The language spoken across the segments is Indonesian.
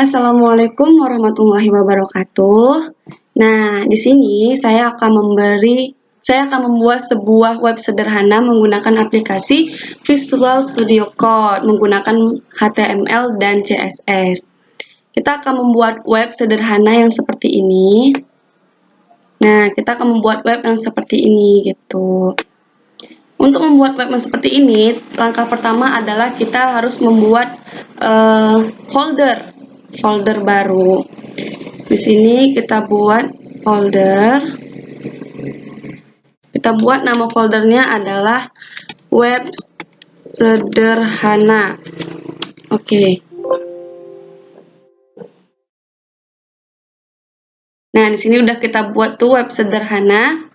Assalamualaikum warahmatullahi wabarakatuh. Nah, di sini saya akan membuat sebuah web sederhana menggunakan aplikasi Visual Studio Code menggunakan HTML dan CSS. Kita akan membuat web sederhana yang seperti ini. Nah, kita akan membuat web yang seperti ini gitu. Untuk membuat web yang seperti ini, langkah pertama adalah kita harus membuat folder baru. Di sini kita buat folder. Kita buat nama foldernya adalah web sederhana. Oke. Nah, di sini udah kita buat tuh web sederhana.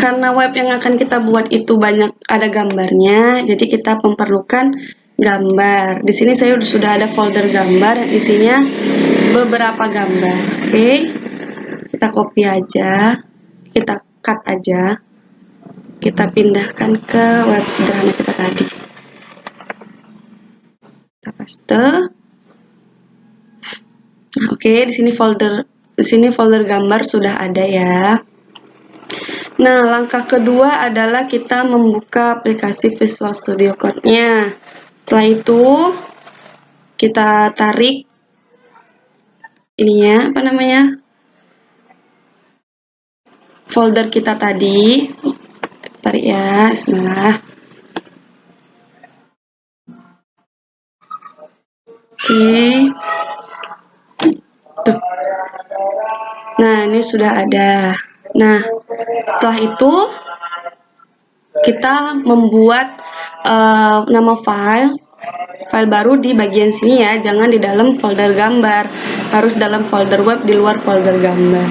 Karena web yang akan kita buat itu banyak ada gambarnya, jadi kita memerlukan gambar. Di sini saya sudah ada folder gambar, isinya beberapa gambar. Oke, kita copy aja, kita cut aja, kita pindahkan ke web sederhana kita tadi. Kita paste. Nah, oke, di sini folder gambar sudah ada ya. Nah, langkah kedua adalah kita membuka aplikasi Visual Studio Code-nya. Setelah itu, kita tarik ininya, folder kita tadi. Tarik ya, bismillah. Oke. Tuh. Nah, ini sudah ada. Nah, setelah itu kita membuat nama file baru di bagian sini ya, jangan di dalam folder gambar, harus dalam folder web di luar folder gambar.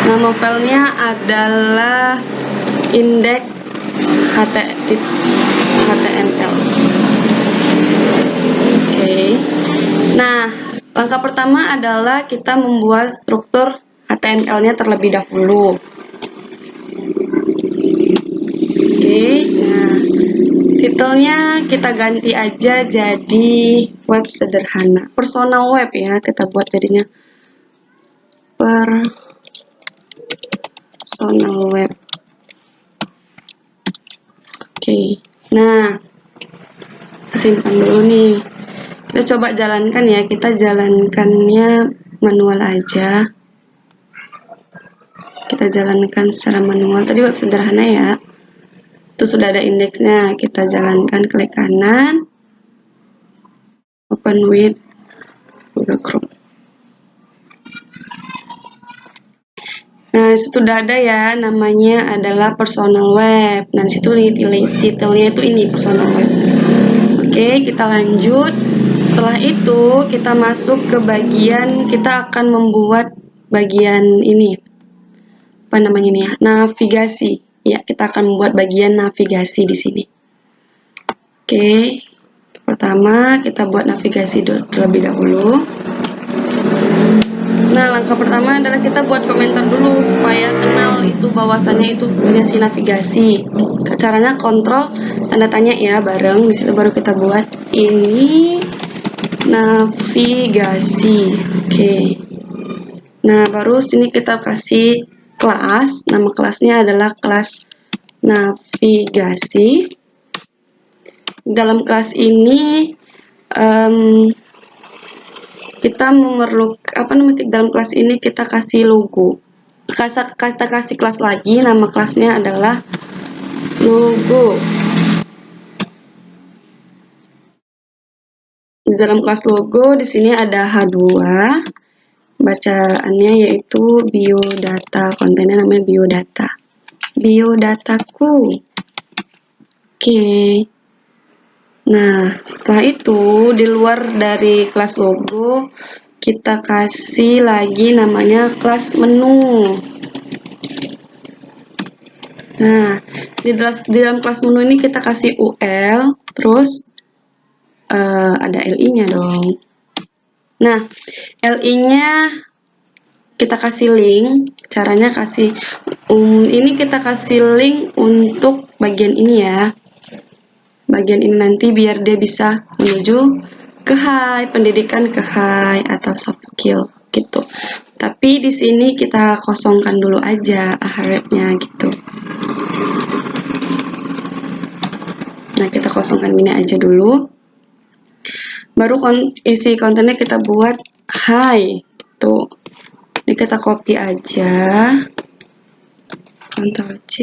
Nama filenya adalah index.html. Oke. Nah, langkah pertama adalah kita membuat struktur HTML-nya terlebih dahulu. Oke, nah titelnya kita ganti aja jadi web sederhana, personal web ya, kita buat jadinya personal web. Oke, nah simpan dulu nih. Kita coba jalankan ya, kita jalankannya manual aja. Kita jalankan secara manual. Tadi web sederhana ya. Itu sudah ada indeksnya. Kita jalankan, klik kanan. Open with Google Chrome. Nah, sudah ada ya, namanya adalah personal web. Nah, disitu titelnya itu ini personal web. Oke, kita lanjut. Setelah itu kita masuk ke bagian, kita akan membuat bagian ini. Apa namanya nih ya? Navigasi. Ya, kita akan membuat bagian navigasi di sini. Oke. Pertama, kita buat navigasi terlebih dahulu. Nah, langkah pertama adalah kita buat komentar dulu supaya kenal itu bahwasannya itu punya si navigasi. Caranya kontrol tanda tanya ya bareng. Di situ baru kita buat ini navigasi. Oke. Nah, baru sini kita kasih kelas. Nama kelasnya adalah kelas navigasi. Dalam kelas ini kita memerlukan dalam kelas ini kita kasih logo. Kita kasih kelas lagi, nama kelasnya adalah logo. Di dalam kelas logo di sini ada H2. Bacaannya yaitu biodata, kontennya namanya biodata. Biodataku. Oke. Nah, setelah itu di luar dari kelas logo kita kasih lagi namanya kelas menu. Nah, di dalam kelas menu ini kita kasih UL, terus ada LI-nya dong. Nah, LI-nya kita kasih link. Caranya kasih ini kita kasih link untuk bagian ini ya. bagian ini nanti biar dia bisa menuju ke high, pendidikan ke high atau soft skill gitu. Tapi di sini kita kosongkan dulu aja ahrefnya gitu. Nah, kita kosongkan ini aja dulu. Baru isi kontennya kita buat high gitu. Ini kita copy aja. Ctrl C.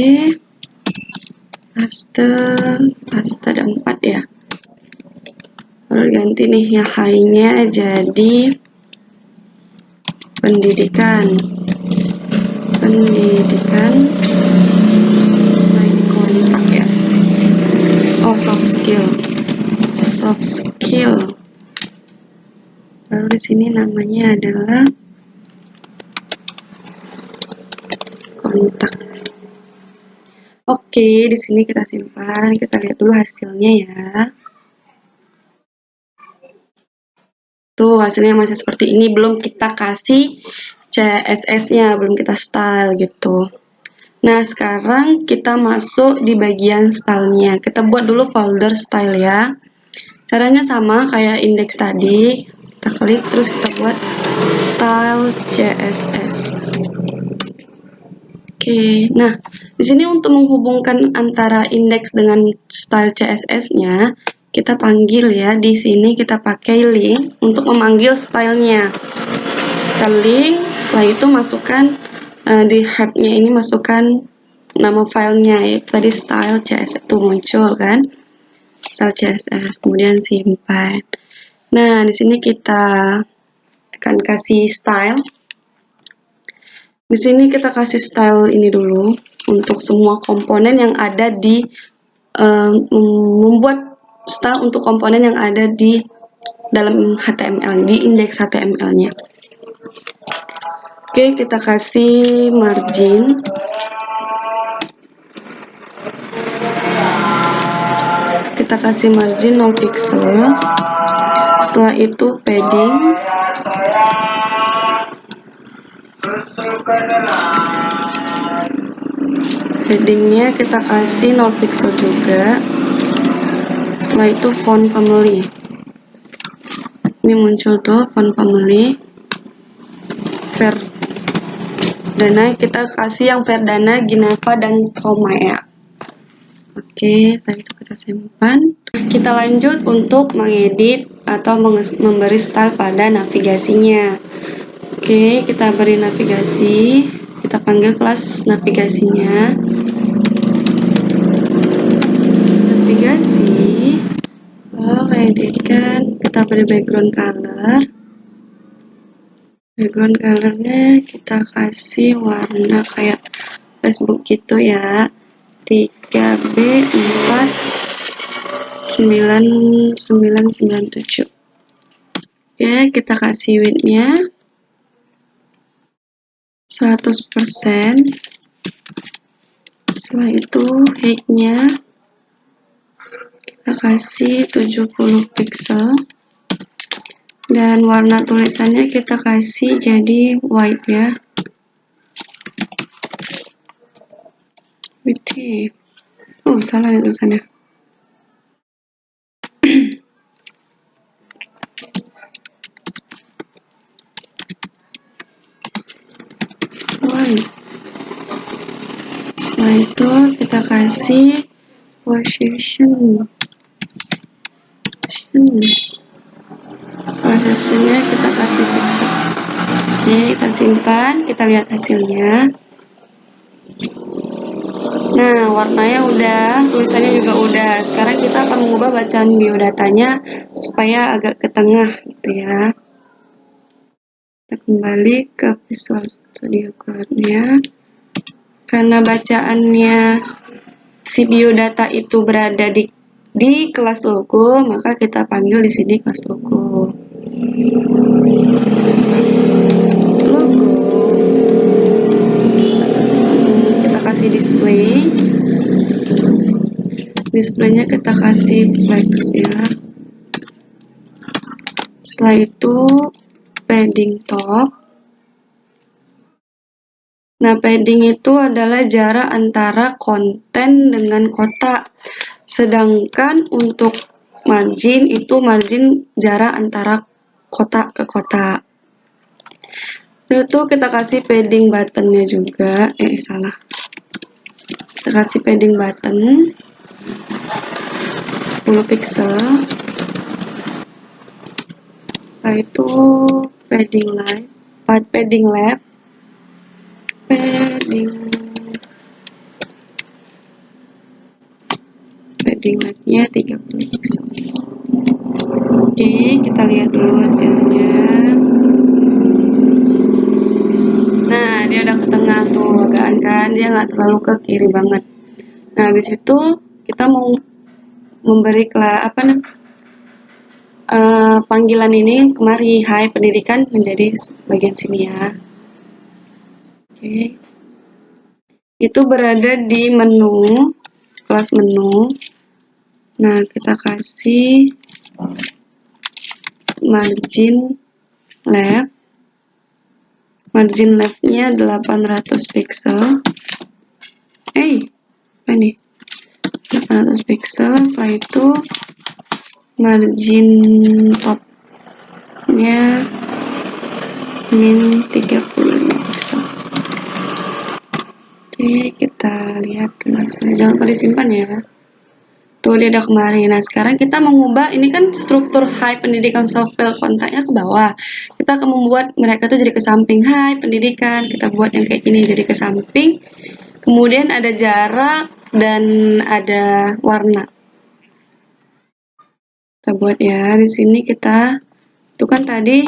Paste ada 4 ya. Baru ganti nih ya high-nya jadi pendidikan lain kontak ya. Oh, soft skill. Baru di sini namanya adalah kontak. Oke, di sini kita simpan, kita lihat dulu hasilnya ya. Tuh, hasilnya masih seperti ini, belum kita kasih CSS-nya, belum kita style gitu. Nah, sekarang kita masuk di bagian style-nya. Kita buat dulu folder style ya. Caranya sama kayak index tadi. Kita klik, terus kita buat style CSS. Oke, nah di sini untuk menghubungkan antara index dengan style CSS-nya, kita panggil ya, di sini kita pakai link untuk memanggil stylenya. Kita link, setelah itu masukkan di head-nya ini masukkan nama filenya, yaitu tadi style CSS itu muncul kan, style CSS, kemudian simpan. Nah, di sini kita akan kasih style. Di sini kita kasih style ini dulu untuk semua komponen yang ada di membuat style untuk komponen yang ada di dalam HTML, di indeks HTML-nya. Oke, kita kasih margin. Kita kasih margin 0 pixel. Setelah itu padding. Headingnya kita kasih 0 pixel juga. Setelah itu font family. Ini muncul tuh font family. Verdana kita kasih yang Verdana, Ginevra dan Chroma. Oke, setelah itu kita simpan. Kita lanjut untuk mengedit atau memberi style pada navigasinya. Oke, kita beri navigasi. Kita panggil kelas navigasinya. Navigasi. Kalau editkan, kita beri background color. Background colornya kita kasih warna kayak Facebook gitu ya. 3B49997. Oke, kita kasih width-nya 100%. Setelah itu height-nya kita kasih 70 pixel. Dan warna tulisannya kita kasih jadi white ya. Width. Oh, salah nih tulisannya. Setelah itu kita kasih positionnya kita kasih pixel. Oke, kita simpan, kita lihat hasilnya. Nah, warnanya udah, tulisannya juga udah. Sekarang kita akan mengubah bacaan biodatanya supaya agak ke tengah gitu ya. Kita kembali ke Visual Studio Code-nya. Karena bacaannya si biodata itu berada di kelas logo, maka kita panggil di sini kelas logo. Kita kasih display. Displaynya kita kasih flex ya. Setelah itu padding top. Nah, padding itu adalah jarak antara konten dengan kotak. Sedangkan untuk margin itu margin jarak antara kotak ke kotak. Itu kita kasih padding buttonnya juga. Salah. Kita kasih padding button 10 pixel. Setelah itu padding left, padding leftnya 30 pixel. Oke, kita lihat dulu hasilnya. Nah, dia udah ke tengah tuh, agaan kan, dia nggak terlalu ke kiri banget. Nah, habis itu kita mau memberi panggilan ini kemari, hai pendidikan, menjadi bagian sini ya. Oke. Itu berada di menu, kelas menu. Nah, kita kasih margin left. Margin leftnya 800 pixel. Apa nih? 800 pixel. Setelah itu margin topnya min 35 pixel. Oke, kita lihat dulu hasilnya. Jangan lupa disimpan ya. Tuh, dia udah kemari. Nah, sekarang kita mengubah, ini kan struktur hai pendidikan software kontaknya ke bawah. Kita akan membuat mereka tuh jadi ke samping. Hai pendidikan, kita buat yang kayak gini jadi ke samping. Kemudian ada jarak dan ada warna. Kita buat ya. Di sini kita, itu kan tadi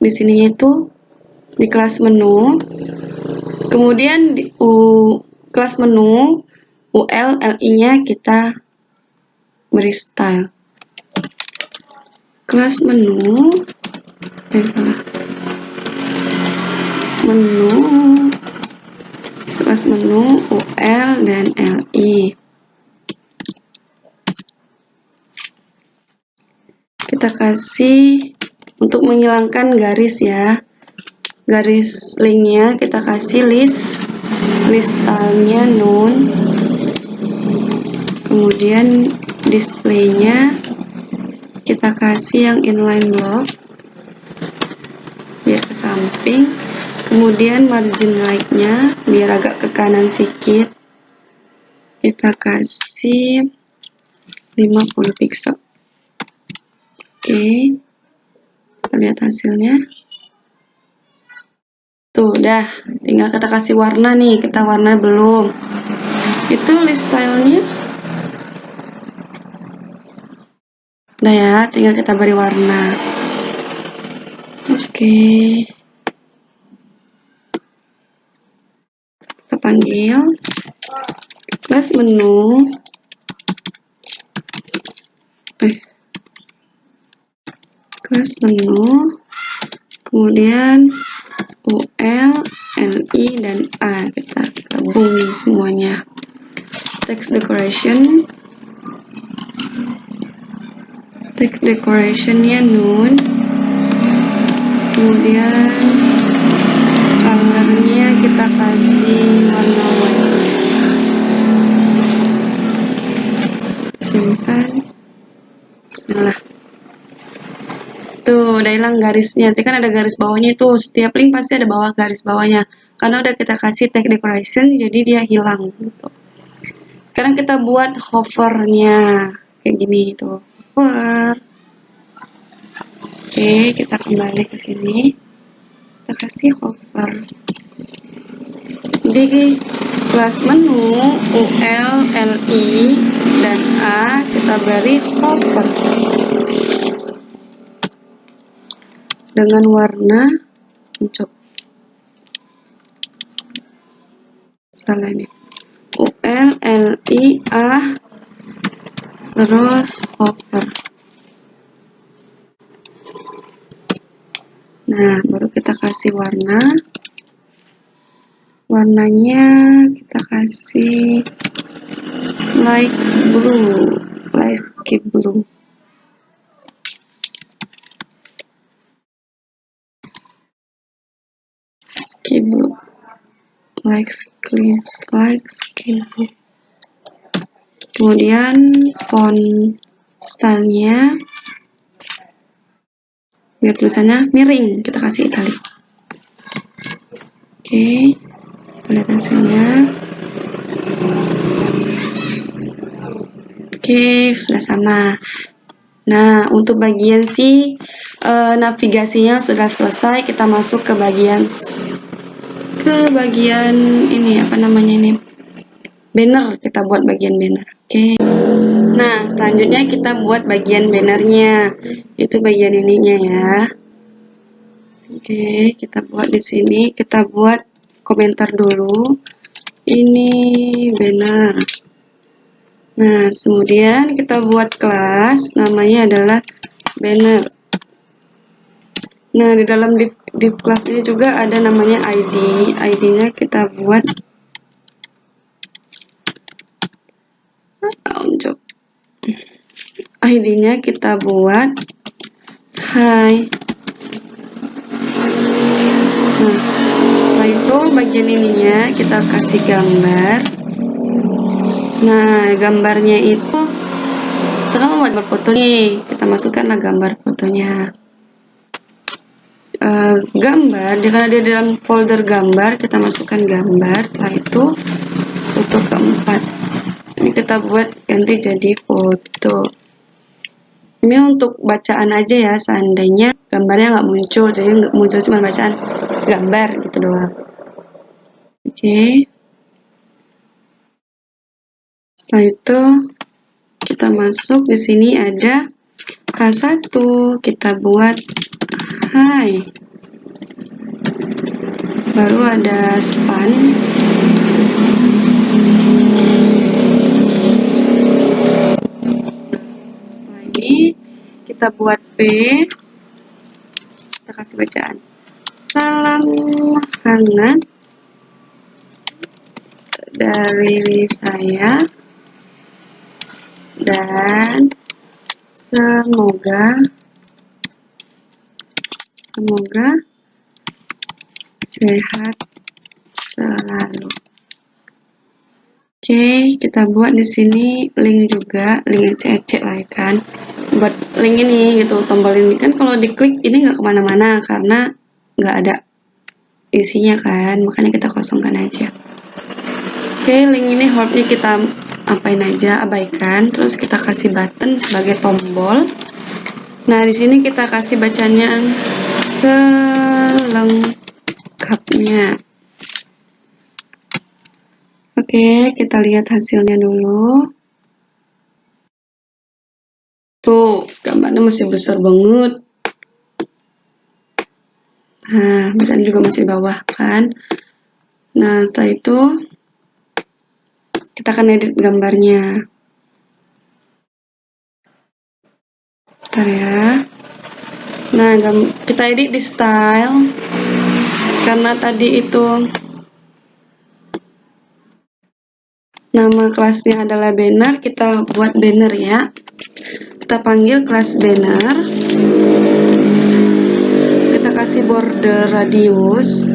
di sininya itu di kelas menu. Kemudian di kelas menu UL LI-nya kita beri style. Kelas menu kelas menu UL dan LI. Kita kasih untuk menghilangkan garis ya. Garis linknya kita kasih list stylenya none. Kemudian displaynya kita kasih yang inline block biar ke samping. Kemudian margin right-nya biar agak ke kanan sedikit kita kasih 50 pixel. Oke, kita lihat hasilnya. Tuh udah, tinggal kita kasih warna nih. Kita warna belum, itu list stylenya udah ya, tinggal kita beri warna. Oke, kita panggil kelas menu kelas menu, kemudian UL, LI, dan A kita gabungin semuanya. Text decorationnya none. Kemudian colornya kita kasih warna white. Simpan. Bismillah. Tuh udah hilang garisnya. Nanti kan ada garis bawahnya itu. Setiap link pasti ada bawah garis bawahnya. Karena udah kita kasih text decoration, jadi dia hilang gitu. Sekarang kita buat hovernya kayak gini tuh. Hover. Oke, kita kembali ke sini. Kita kasih hover. Di kelas menu UL, LI, dan A kita beri hover dengan warna hijau. Salah ini. UL, LI, A, terus hover. Nah, baru kita kasih warna. Warnanya kita kasih light blue, light sky blue. Sky blue, like sky blue. Kemudian font stylenya biar tulisannya miring, kita kasih italic. Oke, kita lihat hasilnya. Oke, sudah sama. Nah, untuk bagian navigasinya sudah selesai. Kita masuk ke bagian ini, apa namanya ini? Banner. Kita buat bagian banner. Oke. Nah, selanjutnya kita buat bagian bannernya. Itu bagian ininya ya. Oke, kita buat di sini. Kita buat komentar dulu. Ini banner. Nah, kemudian kita buat kelas, namanya adalah banner. Nah, di dalam div kelas ini juga ada namanya ID. ID-nya kita buat ID-nya kita buat hi. Nah, setelah itu bagian ininya kita kasih gambar. Nah, gambarnya itu kita mau buat foto nih, kita masukkanlah gambar fotonya. Gambar, karena di dalam folder gambar kita masukkan gambar. Setelah itu foto keempat. Ini kita buat ganti jadi foto. Ini untuk bacaan aja ya, seandainya gambarnya nggak muncul, jadi nggak muncul cuma bacaan gambar gitu doang. Oke. Setelah itu kita masuk di sini ada K1, kita buat hai. Baru ada span. Setelah ini kita buat P. Kita kasih bacaan. Salam hangat dari saya dan semoga sehat selalu. Oke, kita buat di sini link juga, link ecek lah ya kan. Buat link ini gitu, tombol ini kan kalau diklik ini nggak kemana-mana karena nggak ada isinya kan, makanya kita kosongkan aja. Oke, link ini hurufnya kita apain aja, abaikan, terus kita kasih button sebagai tombol. Nah, di sini kita kasih bacanya selengkapnya. Oke, kita lihat hasilnya dulu. Tuh, gambarnya masih besar banget. Nah, bacaan juga masih di bawah kan. Nah, setelah itu kita akan edit gambarnya. Bentar ya. Nah, kita edit di style. Karena tadi itu nama kelasnya adalah banner, kita buat banner ya. Kita panggil kelas banner. Kita kasih border radius,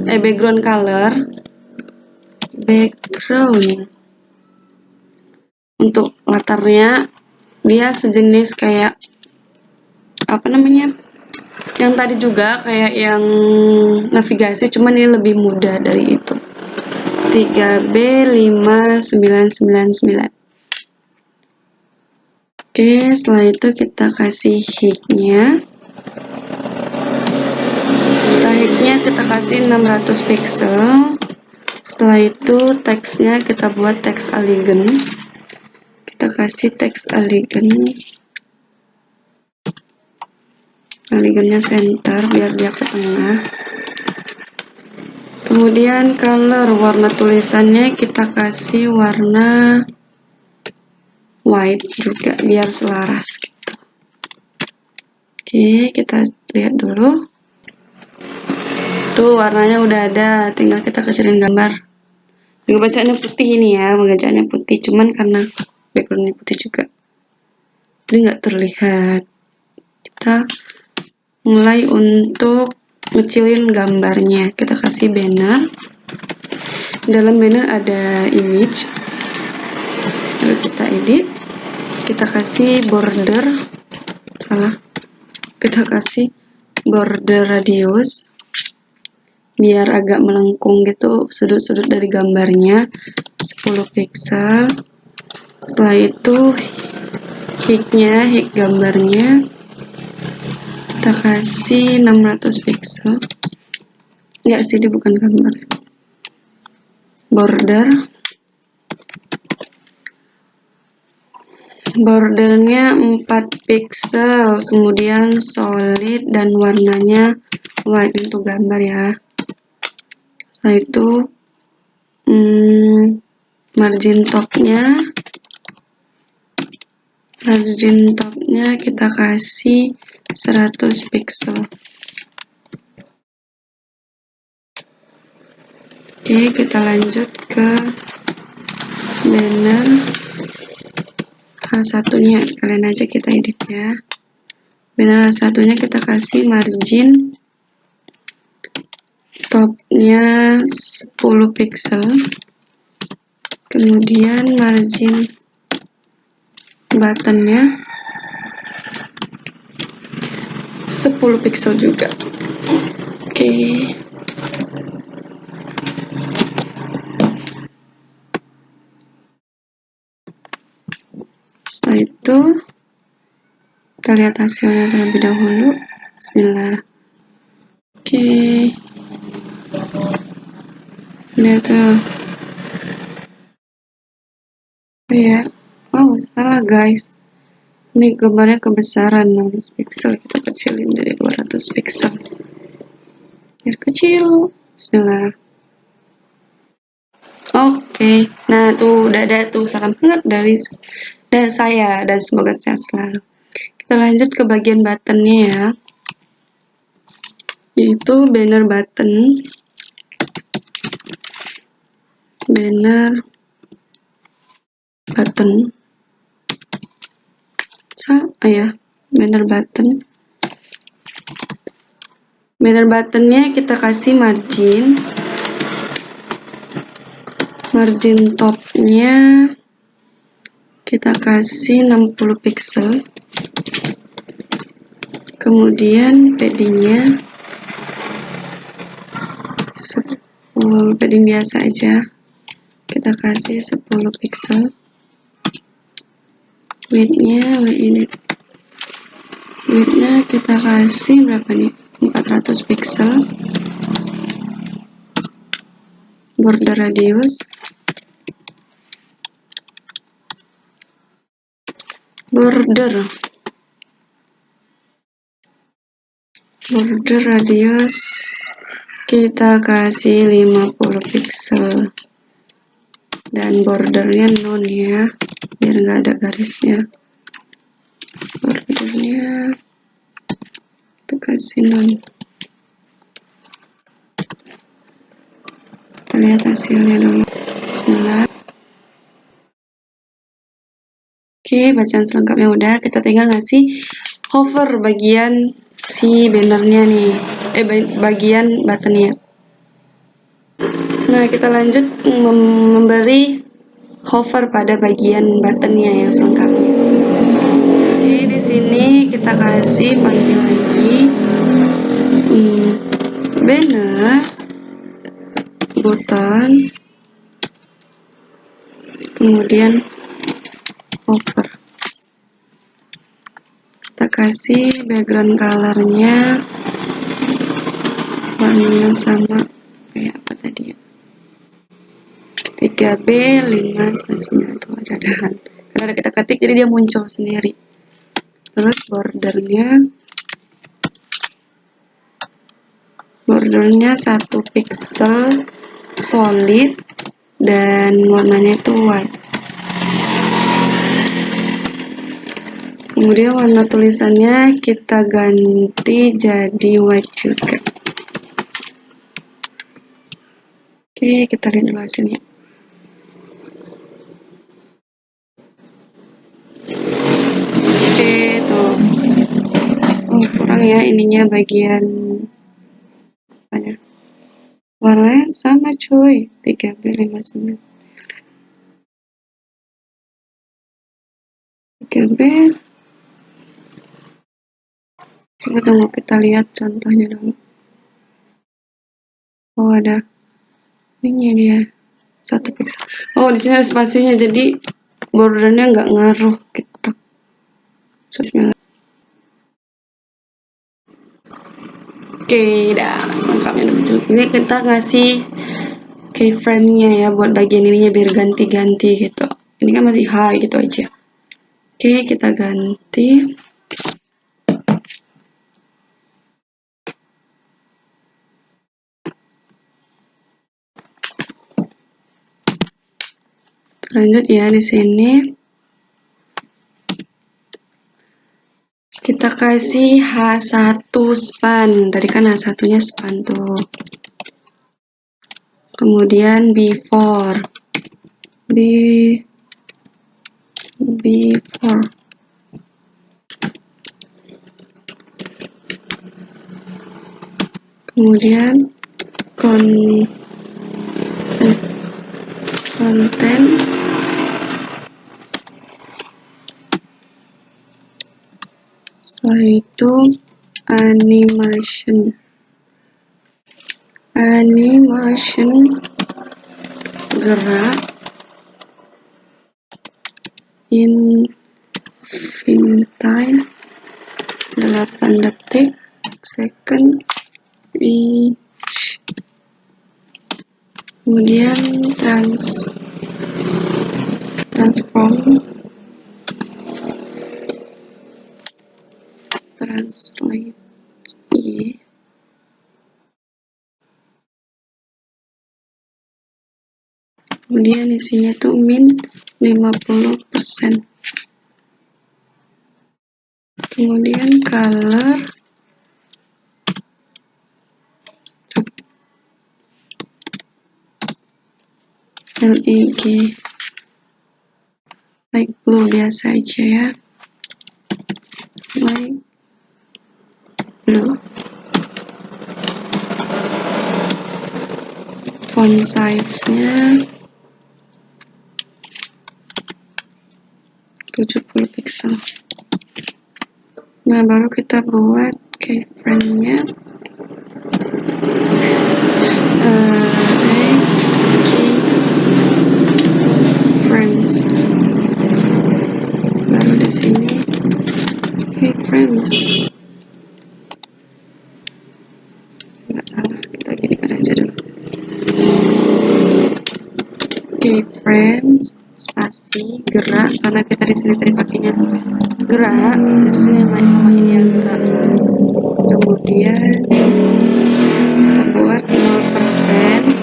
background color, background. Untuk latarnya dia sejenis kayak apa namanya? Yang tadi juga kayak yang navigasi, cuman ini lebih mudah dari itu. 3B5999. Oke, setelah itu kita kasih height-nya. Height-nya kita kasih 600 pixel. Setelah itu teksnya kita buat teks elegant. Kita kasih teks elegant. Elegantnya center biar dia ke tengah. Kemudian color, warna tulisannya kita kasih warna white juga biar selaras gitu. Oke, kita lihat dulu. Tuh warnanya udah ada, tinggal kita kecilin gambar. Juga bacaannya putih ini ya, bacaannya putih, cuman karena backgroundnya putih juga, jadi nggak terlihat. Kita mulai untuk ngecilin gambarnya. Kita kasih banner. Dalam banner ada image. Lalu kita edit, kita kasih border, kita kasih border radius biar agak melengkung gitu sudut-sudut dari gambarnya, 10 pixel. Setelah itu hik gambarnya kita kasih 600 pixel. Enggak sih, ini bukan gambar. Bordernya 4 pixel, kemudian solid dan warnanya white untuk gambar ya. Setelah itu margin topnya kita kasih 100 pixel. Oke, kita lanjut ke banner H1-nya, sekalian aja kita edit ya. Banner H1-nya kita kasih margin topnya 10 pixel, kemudian margin buttonnya 10 pixel juga. Oke. Setelah itu kita lihat hasilnya terlebih dahulu. Bismillah. Oke. Lihat tuh. Ya. Oh, salah guys. Ini gambarnya kebesaran 16 pixel, kita kecilin dari 200 pixel. Biar kecil. Bismillah. Oke. Nah, tuh udah ada tuh salam hangat dari saya dan semoga sehat selalu. Kita lanjut ke bagian buttonnya ya. Yaitu banner button. Banner buttonnya kita kasih margin topnya kita kasih 60 pixel, kemudian paddingnya padding biasa aja kita kasih 10 pixel. Widthnya kita kasih berapa nih, 400 pixel. Border radius kita kasih 50 pixel dan bordernya none ya, biar nggak ada garisnya. Bordernya kita kasih none. Kita lihat hasilnya dulu. Bismillah. Oke, bacaan selengkapnya udah, kita tinggal ngasih hover bagian si bannernya nih, bagian buttonnya. Nah, kita lanjut memberi hover pada bagian buttonnya yang selengkapnya. Oke, di sini kita kasih panggil lagi banner button, kemudian hover. Kita kasih background colornya warnanya sama kayak apa tadi ya, 3B 5 spasinya tuh ada dahan karena kita ketik jadi dia muncul sendiri. Terus bordernya 1 pixel solid dan warnanya itu white. Kemudian warna tulisannya kita ganti jadi white juga. Oke, kita lihat dulu hasilnya. Oke, tuh. Oh, kurang ya ininya bagian apanya. Warnanya sama cuy, 3B 59. KB. Coba tunggu, kita lihat contohnya dulu. Oh, ada ini dia 1 pixel. Oh, di sini ada spasinya, jadi bordernya nggak ngaruh gitu. Bismillah. Oke, dah lengkapnya udah muncul. Ini kita ngasih keyframe-nya ya buat bagian ininya biar ganti-ganti gitu. Ini kan masih high gitu aja. Oke, kita ganti. Lanjut ya di sini. Kita kasih H1 span. Tadi kan H1-nya span tuh. Kemudian before. Before. Kemudian content setelah itu animation gerak infinite 8 detik second each. Kemudian transform translate y. Kemudian isinya tuh min 50%. Kemudian color LED light blue biasa aja ya, light blue. Font size-nya 70 pixel. Nah, baru kita buat keyframe-nya. Keyframes. Baru di sini keyframes. Nggak salah, kita gini aja dulu. Keyframes spasi gerak, karena kita di sini tadi pakainya gerak, di sini sama ini yang gerak. Kemudian kita buat 0%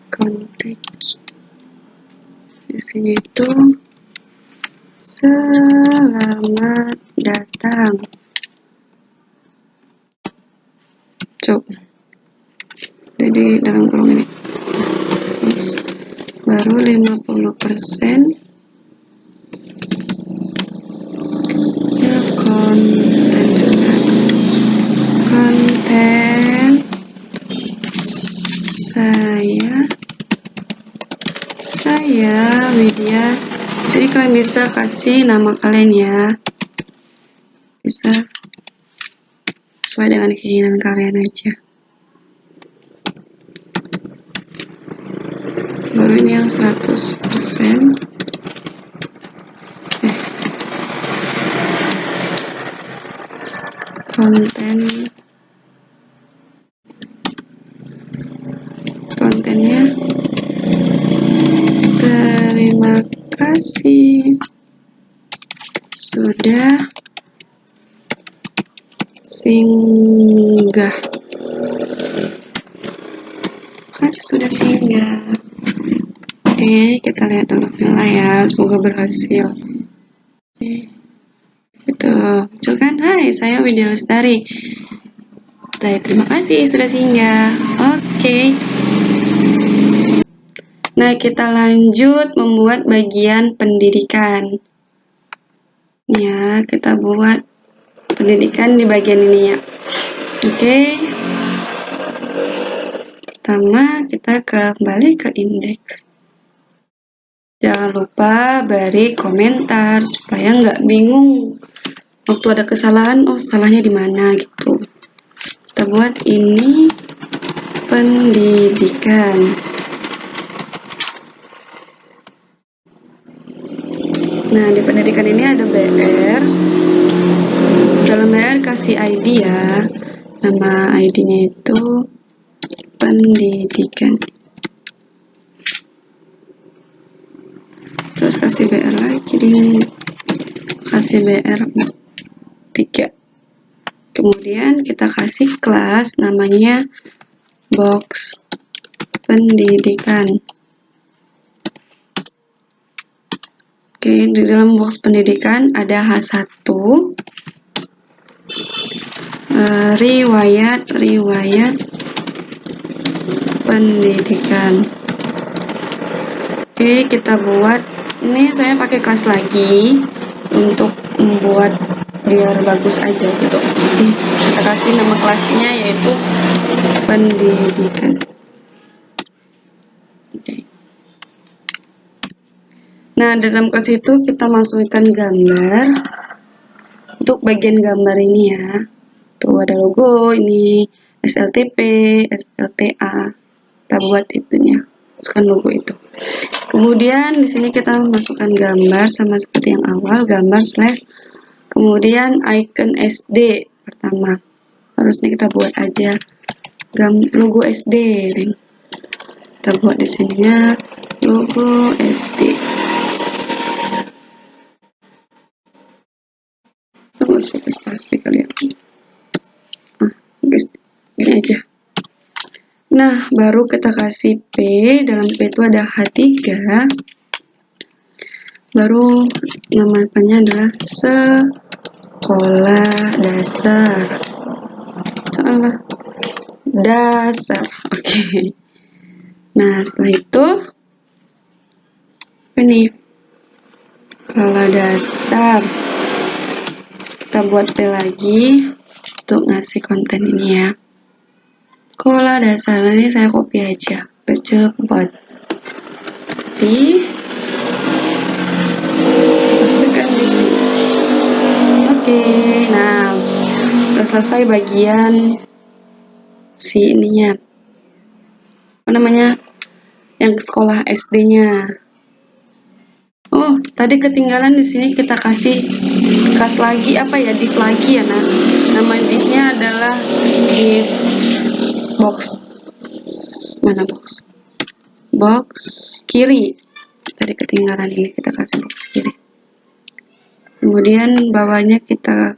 kontak isinya itu selamat datang. Coba jadi dalam kurung ini. Terus baru 50% ya konten saya Widya. Jadi kalian bisa kasih nama kalian ya, bisa sesuai dengan keinginan kalian aja. Baru ini yang 100%. Kontennya terima kasih sudah singgah. Sudah singgah. Oke, kita lihat dulu filenya ya, semoga berhasil. Oke. Gitu, muncul kan? Hai, saya Widya Lestari. Terima kasih sudah singgah. Oke. Nah, kita lanjut membuat bagian pendidikan. Ya, kita buat pendidikan di bagian ininya. Oke. Pertama, kita kembali ke indeks. Jangan lupa beri komentar supaya nggak bingung. Waktu ada kesalahan, oh salahnya di mana gitu. Kita buat ini pendidikan. Nah, di pendidikan ini ada BR. Dalam BR kasih ID ya. Nama ID-nya itu pendidikan. Terus kasih BR lagi, kasih BR 3. Kemudian kita kasih kelas namanya box pendidikan. Oke, di dalam box pendidikan ada H1, riwayat pendidikan. Oke, kita buat, ini saya pakai kelas lagi untuk membuat biar bagus aja gitu. Kita kasih nama kelasnya yaitu pendidikan. Oke. Nah, dalam kelas itu kita masukkan gambar. Untuk bagian gambar ini ya, tuh ada logo, ini SLTP, SLTA. Kita buat itunya, masukkan logo itu. Kemudian di sini kita masukkan gambar sama seperti yang awal, gambar slash, kemudian icon SD pertama. Harusnya kita buat aja logo SD, kita buat di sininya logo SD. Terus spasi kali ya. Guys, gini aja. Nah, baru kita kasih P, dalam P itu ada H3. Baru namanya adalah sekolah dasar. Salah. Dasar. Oke. Nah, setelah itu ini sekolah dasar. Kita buat P lagi untuk ngasih konten ini ya. Sekolah dasar ini saya copy aja, cepat. Tapi pastikan di sini. Oke, nah udah selesai bagian si ininya. Apa namanya? Yang sekolah SD-nya. Oh, tadi ketinggalan di sini kita kasih kas lagi apa ya? Div lagi ya, nah. Nama divnya adalah div box. Mana box? Box kiri. Tadi ketinggalan, ini kita kasih box kiri. Kemudian bawahnya kita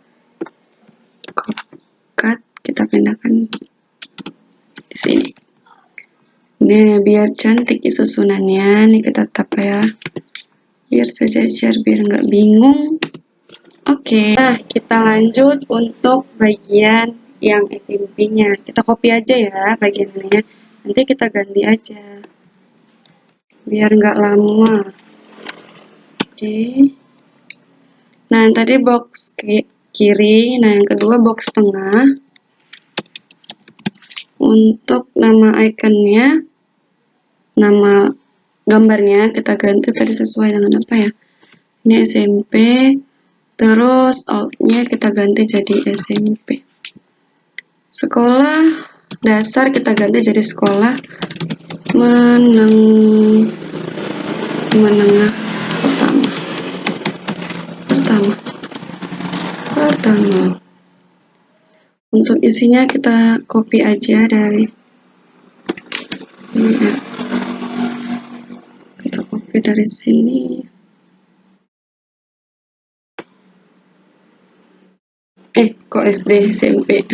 cut, kita pindahkan di sini. Nah, biar cantik susunannya, nih kita tap ya. Biar sejajar, biar nggak bingung. Oke, nah kita lanjut untuk bagian yang SMP-nya. Kita copy aja ya bagian ini ya. Nanti kita ganti aja. Biar nggak lama. Oke. Nah, yang tadi box kiri, nah yang kedua box tengah. Untuk nama ikonnya, nama gambarnya kita ganti tadi sesuai dengan apa ya? Ini SMP, terus outnya kita ganti jadi SMP. Sekolah dasar kita ganti jadi sekolah menengah pertama. Untuk isinya kita copy aja dari ini ya. Kita copy dari sini. Kok SD, SMP?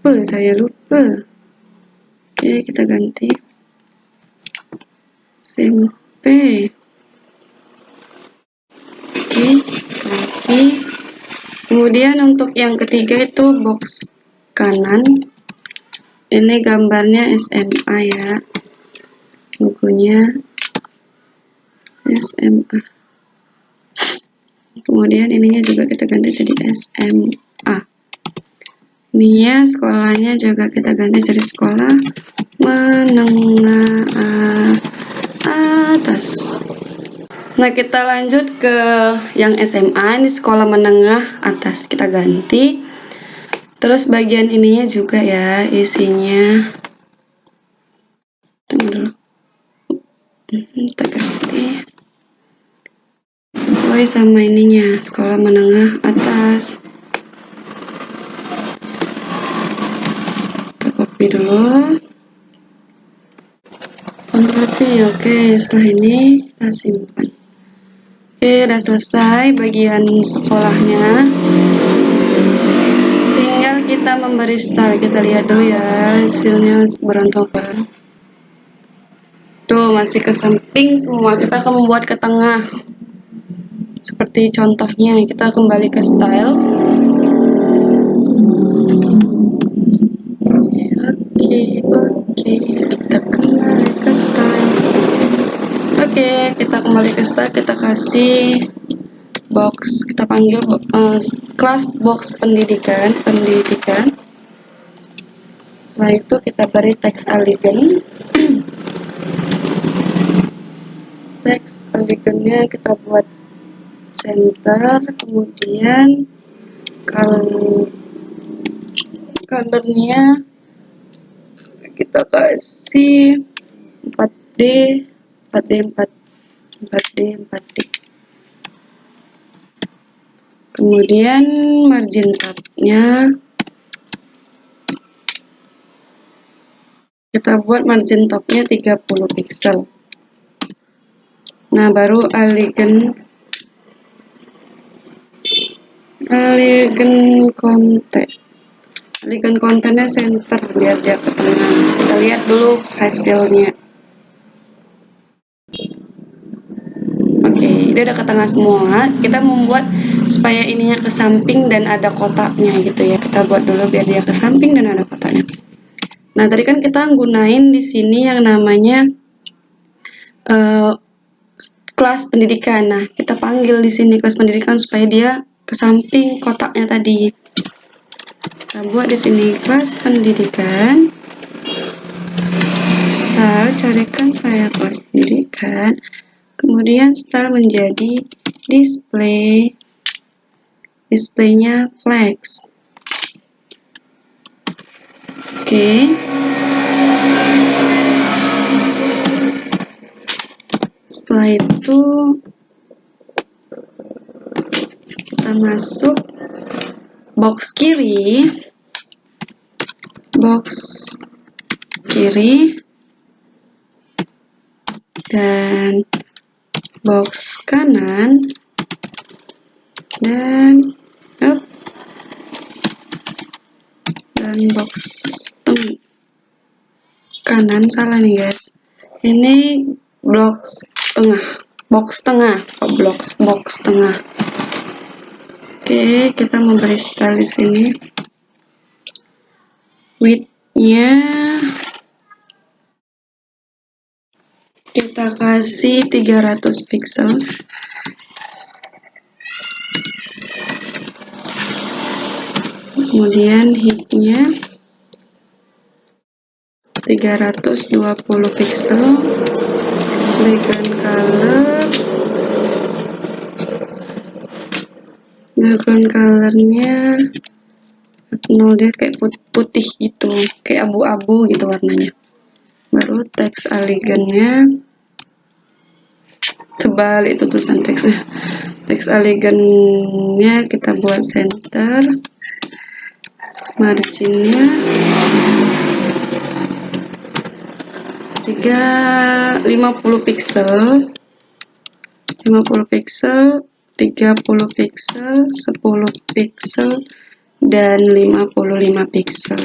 Saya lupa. Oke, kita ganti SMP. Oke, lagi. Kemudian untuk yang ketiga itu box kanan. Ini gambarnya SMA ya. Logonya SMA. Kemudian ininya juga kita ganti jadi SMA. Ininya sekolahnya juga kita ganti jadi sekolah menengah atas. Nah, kita lanjut ke yang SMA, ini sekolah menengah atas, kita ganti. Terus bagian ininya juga ya, isinya. Tunggu dulu. Kita ganti. Sesuai sama ininya, sekolah menengah atas. Kita copy dulu. Ctrl V, oke, setelah ini kita simpan. Oke, udah selesai bagian sekolahnya. Tinggal kita memberi style. Kita lihat dulu ya hasilnya berantakan. Tuh, masih ke samping semua. Kita akan membuat ke tengah. Seperti contohnya, kita kembali ke style. Oke, kita kembali ke style. Oke, kita kembali ke style, kita kasih box, kita panggil kelas box pendidikan. Setelah itu kita beri teks elegant. Teks elegantnya kita buat center, kemudian colornya kita kasih 4D. Kemudian margin tabnya kita buat margin topnya 30 pixel. Nah, baru elegant kontennya center biar dia ke tengah. Kita lihat dulu hasilnya. Oke, dia udah ke tengah semua. Kita membuat supaya ininya ke samping dan ada kotaknya gitu ya. Kita buat dulu biar dia ke samping dan ada kotaknya. Nah, tadi kan kita gunain di sini yang namanya kelas pendidikan. Nah, kita panggil di sini kelas pendidikan supaya dia ke samping kotaknya tadi. Kita buat di sini kelas pendidikan. Style, carikan saya kelas pendidikan. Kemudian style menjadi display. Displaynya flex. Oke. Setelah itu kita masuk box kiri dan box kanan dan box kanan, salah nih guys, ini box tengah. Oke, kita memberi style di sini. Width-nya kita kasih 300 pixel. Kemudian height-nya 320 pixel. Background colornya 0, dia kayak putih gitu, kayak abu-abu gitu warnanya. Baru teks elegantnya tebal, itu tulisan teksnya. Teks elegantnya kita buat center, marginnya 50 pixel, 30 pixel, 10 pixel, dan 55 pixel.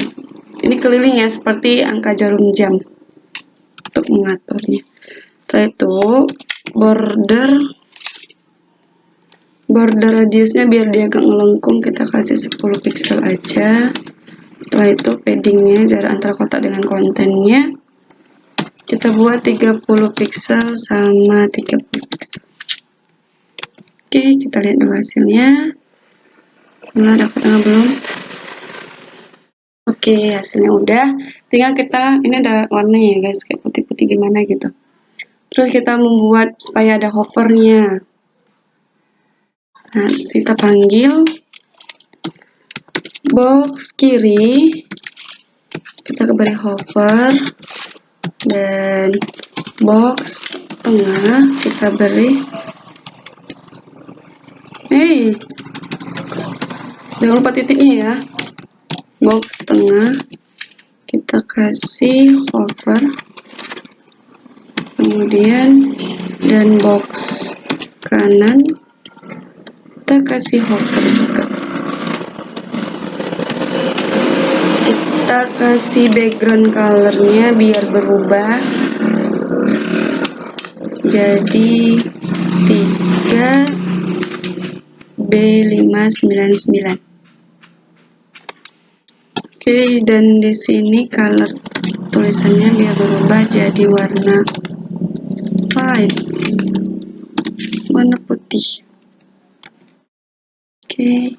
Ini keliling ya, seperti angka jarum jam untuk mengaturnya. Setelah itu border radiusnya biar dia agak ngelengkung, kita kasih 10 pixel aja. Setelah itu paddingnya, jarak antara kotak dengan kontennya kita buat 30 pixel sama 30 pixel. Oke, kita lihat dulu hasilnya. Ada ke tengah belum? Oke, hasilnya udah. Tinggal kita, ini ada warnanya ya guys, kayak putih-putih gimana gitu. Terus kita membuat supaya ada hovernya. Nah, terus kita panggil box kiri, kita beri hover, dan box tengah kita beri jangan lupa titiknya ya. Box tengah kita kasih hover, kemudian dan box kanan kita kasih hover juga. Kita kasih background colornya biar berubah jadi 3B599. Oke, dan di sini color tulisannya biar berubah jadi warna white, warna putih. Oke,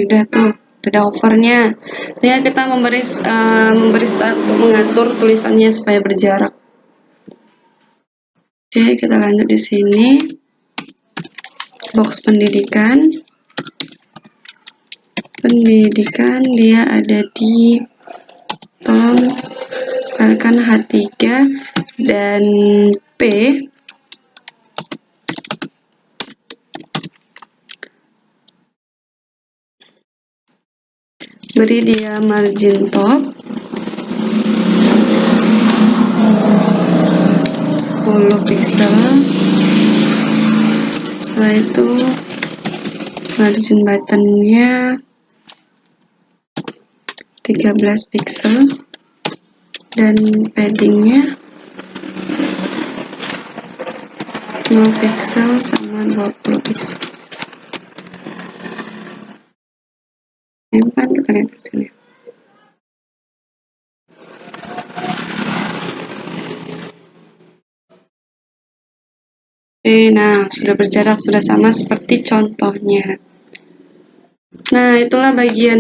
udah tuh, ada hovernya. Ya, kita memberi start untuk mengatur tulisannya supaya berjarak. Oke, kita lanjut di sini. Box pendidikan dia ada di, tolong sekalikan H3 dan P. Beri dia margin top 10 pixel. Setelah itu margin buttonnya 13 pixel dan paddingnya 0 pixel sama 20 pixel. Ini kan kita lihat di sini. Oke, nah sudah berjarak, sudah sama seperti contohnya. Nah, itulah bagian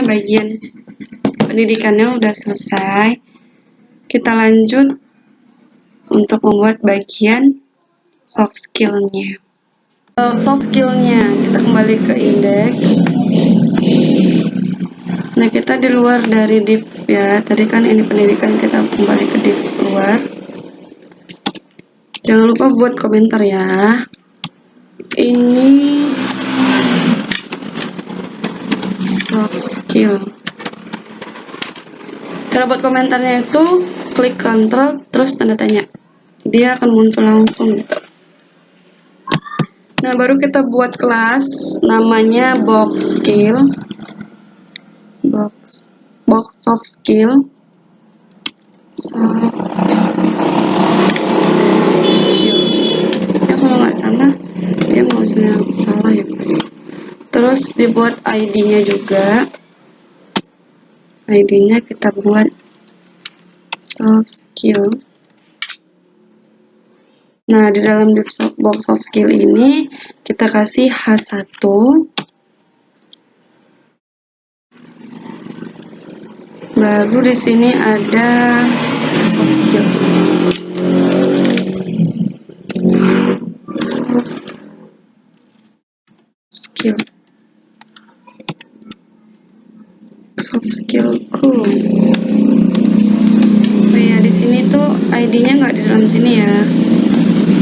bagian pendidikannya udah selesai. Kita lanjut untuk membuat bagian soft skill-nya. Soft skill-nya kita kembali ke index. Nah, kita di luar dari div ya. Tadi kan ini pendidikan, kita kembali ke div luar. Jangan lupa buat komentar ya. Ini soft skill. Cara buat komentarnya itu klik Ctrl terus tanda tanya. Dia akan muncul langsung gitu. Nah, baru kita buat kelas namanya box skill. Box soft skill. Ya, kalau nggak salah dia mau salah ya guys. Terus dibuat ID-nya juga. ID-nya kita buat soft skill. Nah, di dalam box soft skill ini kita kasih H1. Baru di sini ada soft skill. Soft skillku. Oh ya, di sini tuh ID-nya nggak di dalam sini ya.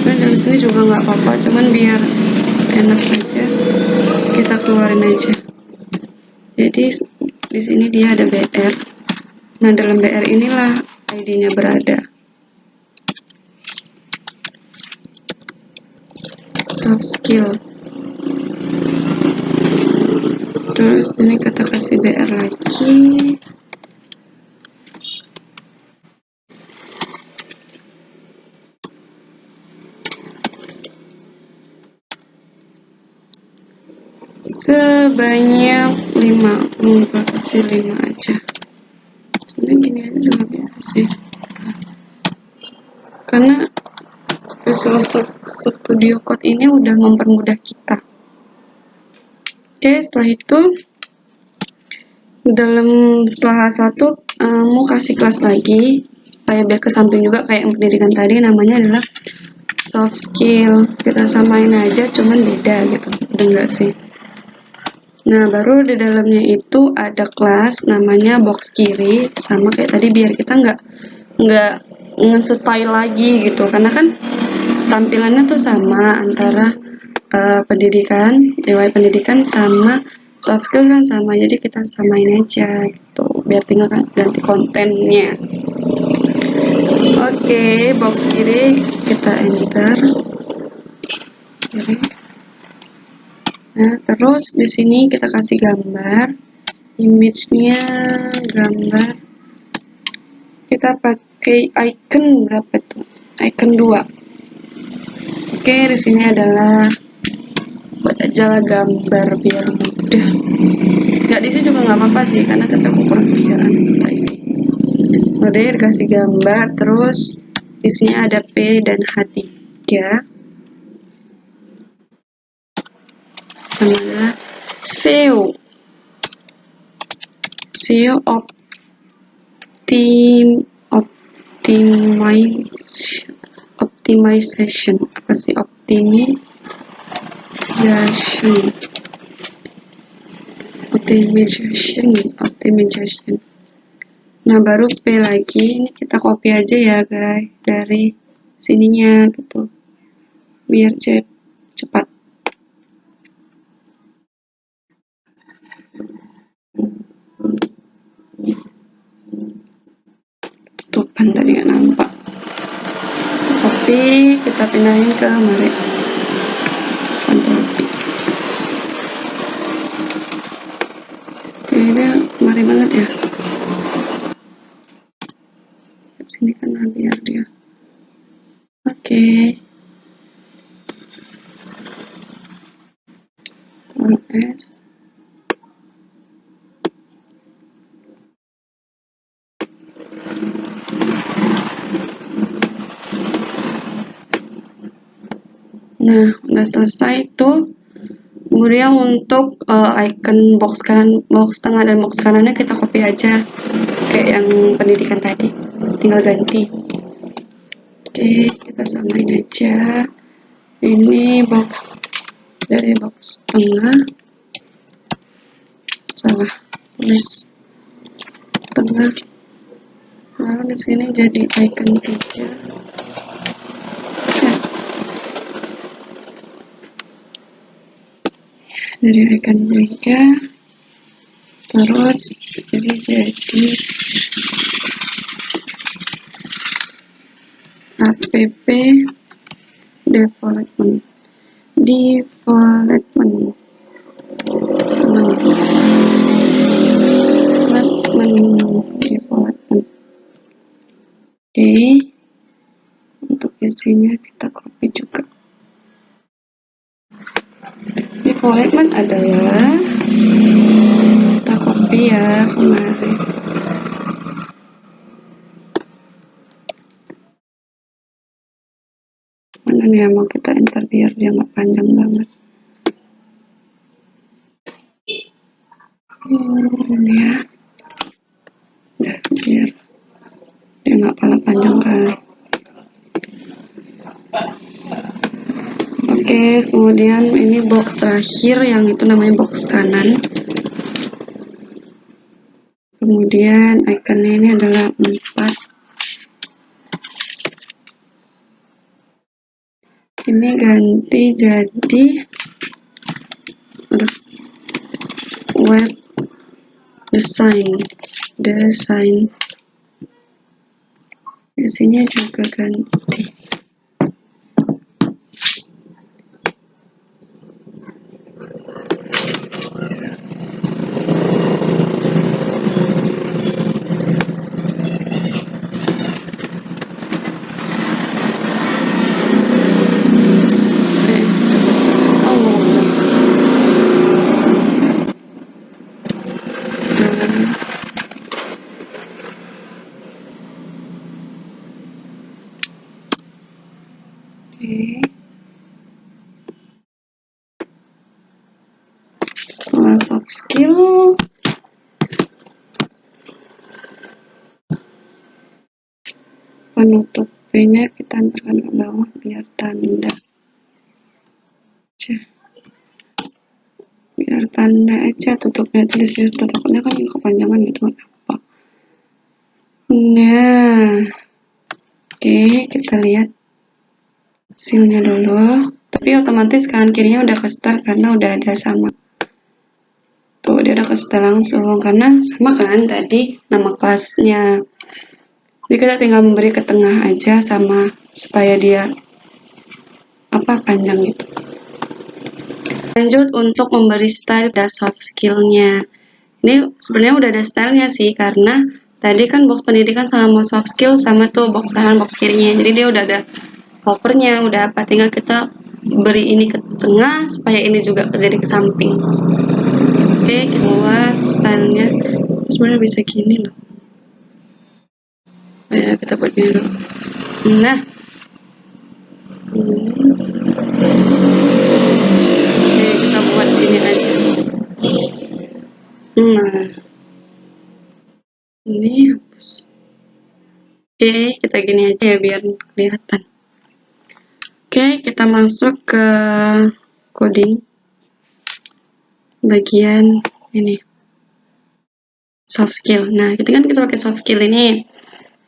Nah, dalam sini juga nggak apa-apa, cuman biar enak aja kita keluarin aja. Jadi di sini dia ada BR. Nah, dalam BR inilah ID-nya berada. Soft skill. Terus ini kita kasih BR lagi. Sebanyak 5, kasih 5 aja. Sebenarnya gini aja juga bisa sih. Karena Visual Studio Code ini udah mempermudah kita. Oke, setelah itu setelah A1 mau kasih kelas lagi supaya biar ke samping juga kayak yang pendidikan tadi, namanya adalah soft skill. Kita samain aja, cuman beda gitu, udah enggak sih? Nah, baru di dalamnya itu ada kelas namanya box kiri, sama kayak tadi biar kita nggak nge-style lagi gitu, karena kan tampilannya tuh sama antara pendidikan, riwayat pendidikan sama soft skill kan sama, jadi kita samain aja gitu, biar tinggal ganti kontennya. Oke, box kiri kita enter. Kiri. Nah, terus di sini kita kasih gambar, image-nya gambar. Kita pakai icon berapa tuh? Icon 2. Oke, di sini adalah buat aja lah gambar biar mudah. Nggak diisi juga nggak apa-apa sih, karena kita kurang kerjaan kita isi. Udah dikasih gambar, terus isinya ada P dan H3. Namanya SEO. SEO optimization. Apa sih optimization. Nah, baru P lagi. Ini kita copy aja ya, guys, dari sininya gitu. Biar cepat. Tutupan tadi nggak nampak. Copy, kita pindahin ke Mari. Ctrl V. Kayaknya Mari banget ya. Sini kan biar dia. Oke. Ctrl S. Nah, udah selesai tuh. Kemudian untuk icon box kanan, box tengah dan box kanannya kita copy aja kayak yang pendidikan tadi, tinggal ganti. Oke, kita samain aja. Ini box dari box tengah, salah tulis tengah. Lalu di sini jadi icon 3. Dari icon 3 terus ini jadi app development. Oke, untuk isinya kita copy juga. Development adalah kita copy ya kemarin. Mana nih yang mau kita enter biar dia nggak panjang banget. Ini ya. Nah, biar dia nggak pala panjang kali. Oke, kemudian ini box terakhir yang itu namanya box kanan. Kemudian ikonnya ini adalah 4. Ini ganti jadi web design. Isinya juga ganti. Setelah soft skill, penutup P-nya kita antarkan ke bawah biar tanda. Biar tanda aja tutupnya, tulis tutupnya kan kepanjangan gitu, nggak apa. Nah, oke, kita lihat hasilnya dulu. Tapi otomatis kanan kirinya udah ke setel karena udah ada sama. Tuh, dia udah ke setel langsung karena sama kan tadi nama kelasnya. Jadi kita tinggal memberi ke tengah aja sama supaya dia panjang gitu. Lanjut untuk memberi style dan soft skillnya. Ini sebenarnya udah ada stylenya sih karena tadi kan box pendidikan sama soft skill sama tuh box kanan box kirinya. Jadi dia udah ada covernya, udah apa, tinggal kita beri ini ke tengah supaya ini juga jadi ke samping. Oke, kita buat stylenya. Sebenarnya bisa gini loh. Ya, kita buat gini dulu. Nah, oke, kita buat ini aja. Nah, ini hapus. Oke, kita gini aja ya biar kelihatan. Oke, kita masuk ke coding bagian ini soft skill. Nah, kita pakai soft skill ini,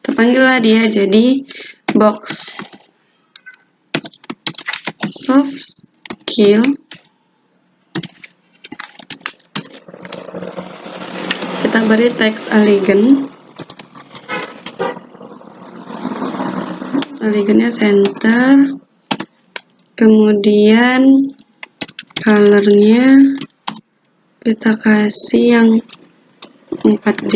terpanggillah dia jadi box soft skill. Kita beri teks elegant. Elegantnya center. Kemudian colornya kita kasih yang 4D.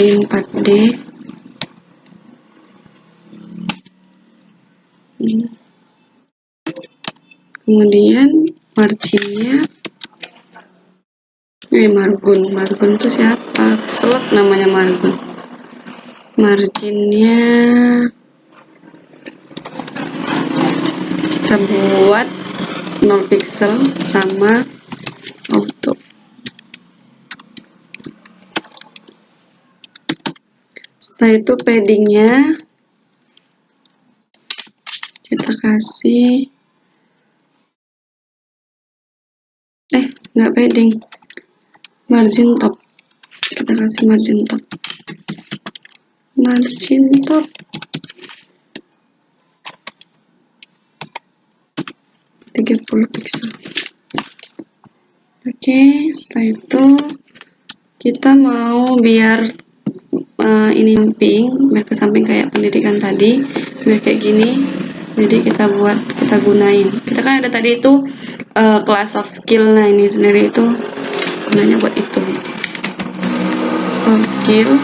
Kemudian marginnya margun itu siapa? Selek namanya margun. Marginnya kita buat 0 pixel sama auto. Setelah itu paddingnya kita kasih nggak padding, margin top. Kita kasih margin top 30 pixel. Oke, setelah itu kita mau biar ini samping, biar ke samping kayak pendidikan tadi, biar kayak gini. Jadi kita gunain. Kita kan ada tadi itu kelas soft skill. Nah, ini sendiri itu gunanya buat itu. Soft skill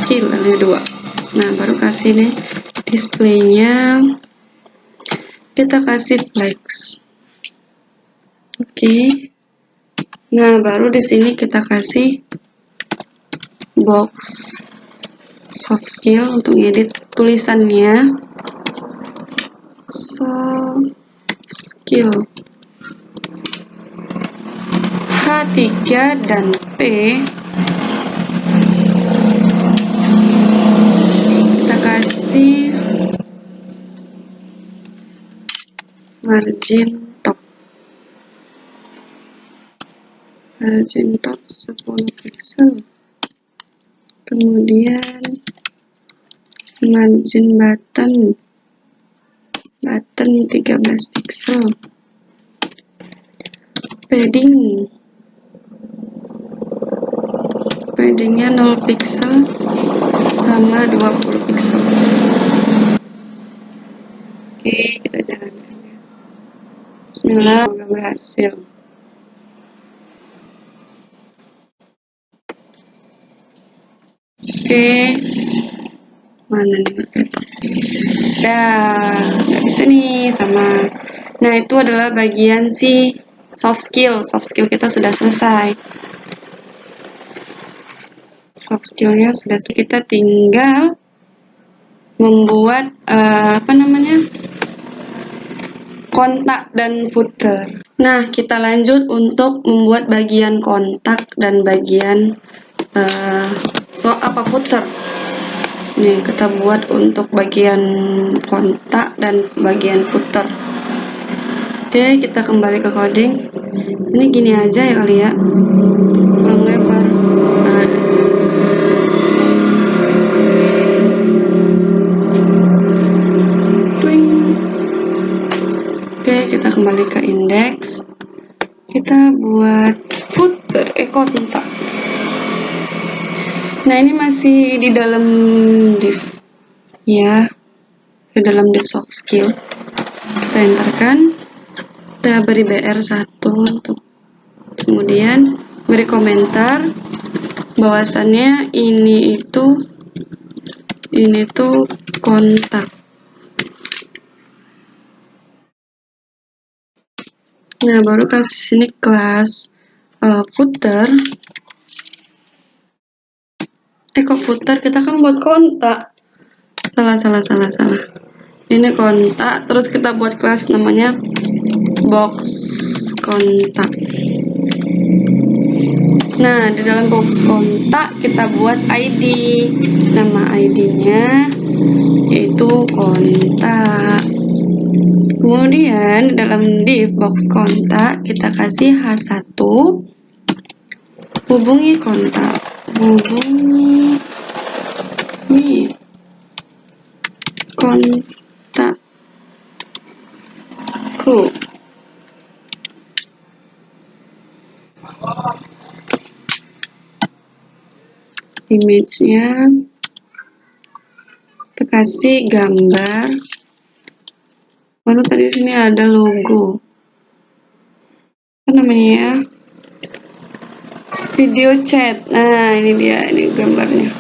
ada 2. Nah, baru kasih nih displaynya. Kita kasih flex. Oke. Nah, baru di sini kita kasih box soft skill untuk ngedit tulisannya. Soft skill H3 dan P kita kasih margin top 10 pixel. Kemudian margin button 13 pixel. Paddingnya 0 pixel sama 20 pixel. Oke, kita jalankan ya. Bismillah, semoga berhasil. Oke, mana nih nggak bisa nih sama. Nah, itu adalah bagian si soft skill kita sudah selesai. Soft skillnya sudah selesai, kita tinggal membuat kontak dan footer. Nah, kita lanjut untuk membuat bagian kontak dan bagian footer. Nih, kita buat untuk bagian kontak dan bagian footer. Oke, kita kembali ke coding. Ini gini aja ya kali ya, kurang lebar. Oke, kita kembali ke indeks. Kita buat footer, kontak. Nah, ini masih di dalam div ya, di dalam div soft skill. Kita enterkan, kita beri BR1 untuk kemudian beri komentar bahwasannya ini tuh kontak. Nah, baru kasih sini kelas footer. Kok footer, kita kan buat kontak. Salah. Ini kontak, terus kita buat kelas namanya box kontak. Nah, di dalam box kontak kita buat ID. Nama ID-nya yaitu kontak. Kemudian dalam div box kontak kita kasih H1, hubungi kontak, hubungi kontakku. Image-nya kita kasih gambar. Baru tadi sini ada logo. Apa namanya ya? Video chat. Nah, ini dia, ini gambarnya.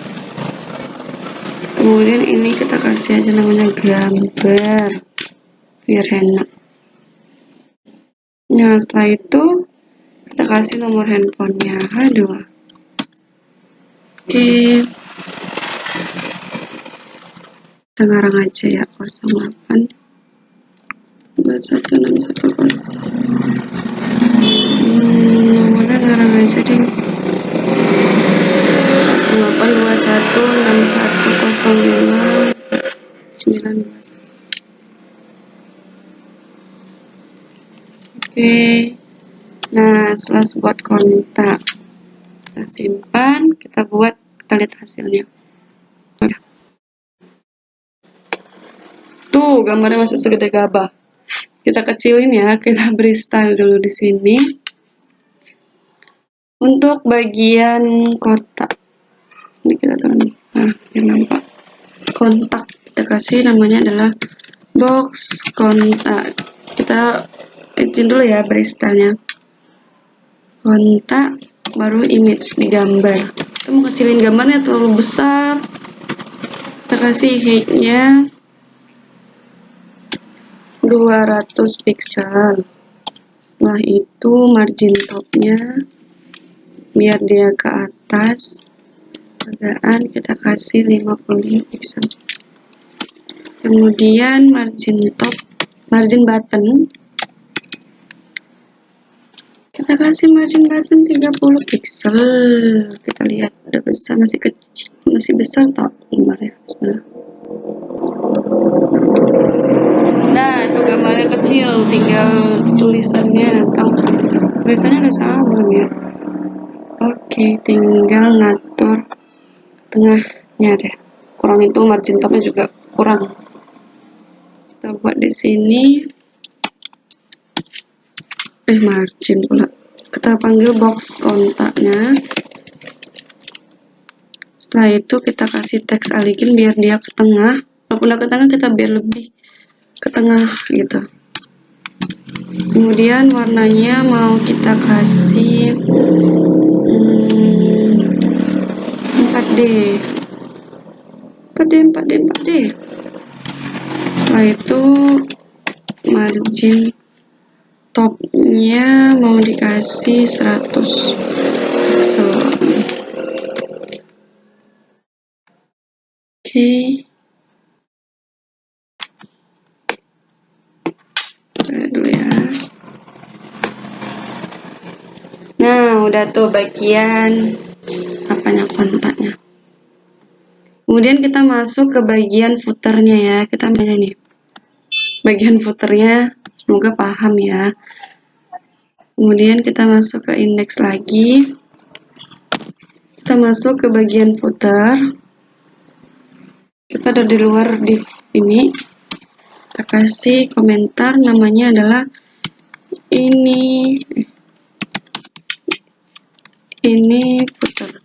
Kemudian ini kita kasih aja namanya gambar biar enak. Nah, setelah itu kita kasih nomor handphonenya. Aduh. Oke. Kita ngarang aja ya, 08 2161 nomornya ngarang aja deh, 08216105 Oke. Nah, setelah buat kontak kita simpan, kita lihat hasilnya. Tuh, gambarnya masih segede gabah. Kita kecilin ya, kita beri style dulu di sini. Untuk bagian kotak, ini kita turun, biar nampak. Kontak kita kasih namanya adalah box kontak. Kita izin dulu ya, beri stylenya. Kontak, baru image di gambar. Kita mau kecilin gambarnya terlalu besar. Kita kasih height-nya 200 pixel. Setelah itu margin top-nya biar dia ke atas, pegaan kita kasih 55 pixel. Kemudian margin button kita kasih margin button 30 pixel. Kita lihat udah besar, masih kecil, masih besar tak gambarnya. Nah, itu gambarnya kecil, tinggal tulisannya udah salah belum ya? Oke, tinggal ngatur tengahnya deh. Kurang itu margin topnya juga kurang. Kita buat di sini. Margin pula. Kita panggil box kontaknya. Setelah itu kita kasih teks alikin biar dia ke tengah. Walaupun udah ke tengah, kita biar lebih ke tengah gitu. Kemudian warnanya mau kita kasih 4D. Setelah itu margin topnya mau dikasih 100 pixel. Oke. udah tuh bagian apanya, kontaknya. Kemudian kita masuk ke bagian footernya ya. Kita ambil nih bagian footernya, semoga paham ya. Kemudian kita masuk ke indeks lagi. Kita masuk ke bagian footer. Kita ada di luar div ini. Kita kasih komentar, namanya adalah ini footer.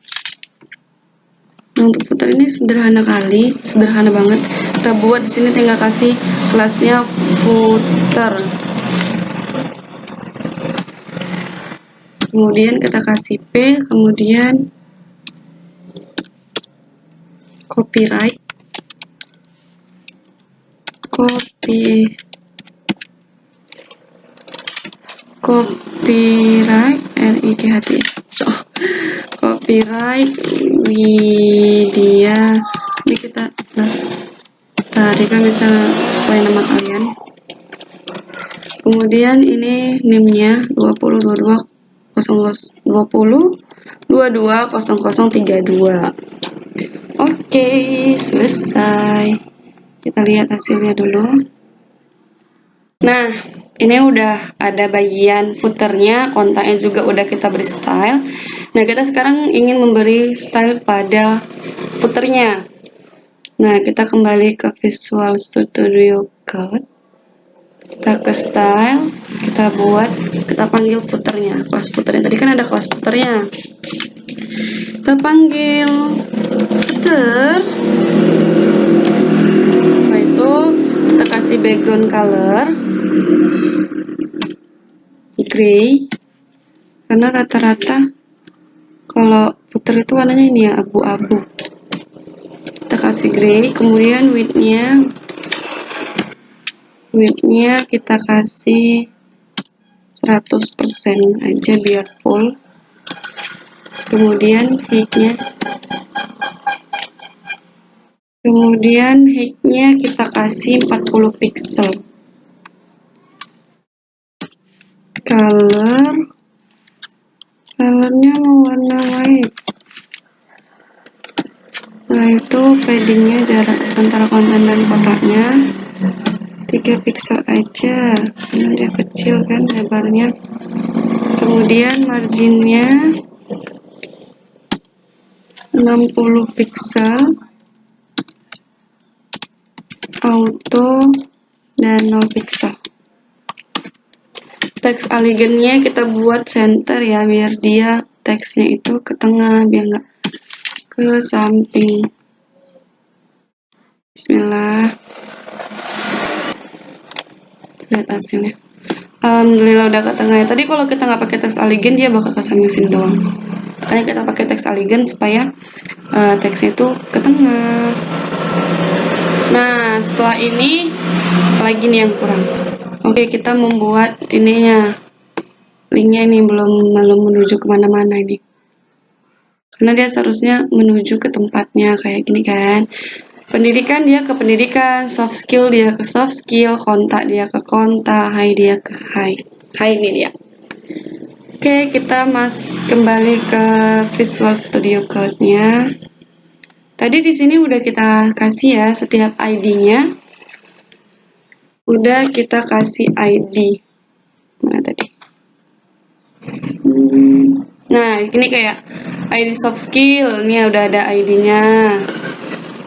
Nah, untuk footer ini sederhana banget. Kita buat di sini tinggal kasih kelasnya footer. Kemudian kita kasih P, kemudian copyright RIGHT. Copyright Widya. Ini kita kan bisa sesuai nama kalian. Kemudian ini NIM-nya 20220032. Oke, selesai. Kita lihat hasilnya dulu. Nah, ini udah ada bagian footernya, kontaknya juga udah kita beri style. Nah, kita sekarang ingin memberi style pada footernya. Nah, kita kembali ke Visual Studio Code. Kita ke style, kita panggil footernya. Kelas footernya tadi kan ada kelas footernya. Kita panggil footer. Setelah itu kita kasih background color gray, karena rata-rata kalau footer itu warnanya ini ya, abu-abu. Kita kasih gray. Kemudian width-nya kita kasih 100% aja biar full. Kemudian height-nya kita kasih 40 pixel. Colornya mau warna white. Nah, itu paddingnya jarak antara konten dan kotaknya 3 pixel aja, karena dia kecil kan lebarnya. Kemudian marginnya 60 pixel, auto, dan 0 pixel. Teks alignnya kita buat center ya, biar dia teksnya itu ke tengah, biar nggak ke samping. Bismillah. Lihat hasilnya. Alhamdulillah udah ke tengah ya. Tadi kalau kita nggak pakai teks align, dia bakal ke samping sini doang. Makanya kita pakai teks align supaya teksnya itu ke tengah. Nah, setelah ini lagi nih yang kurang. Oke, kita membuat ininya. Linknya ini belum menuju kemana-mana ini. Karena dia seharusnya menuju ke tempatnya kayak gini kan. Pendidikan dia ke pendidikan, soft skill dia ke soft skill, kontak dia ke kontak, high dia ke high. High ini dia. Oke, kita kembali ke Visual Studio Code-nya. Tadi di sini udah kita kasih ya setiap ID-nya. Udah kita kasih ID. Mana tadi? Nah, ini kayak ID soft skill, ini udah ada ID-nya.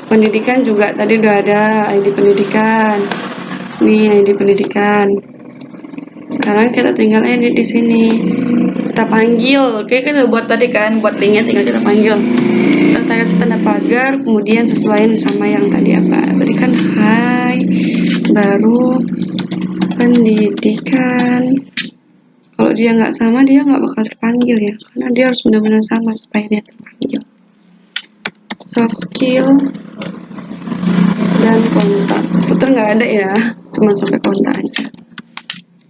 Pendidikan juga tadi udah ada ID pendidikan. Nih ID pendidikan. Sekarang kita tinggal edit di sini. Kita panggil. Oke, kita buat tadi kan, buat linknya tinggal kita panggil. Kita kasih tanda pagar, kemudian sesuaiin sama yang tadi apa. Tadi kan hai, baru pendidikan. Kalau dia nggak sama, dia nggak bakal terpanggil ya, karena dia harus benar-benar sama supaya dia terpanggil. Soft skill dan kontak. Footer nggak ada ya, cuma sampai kontak aja.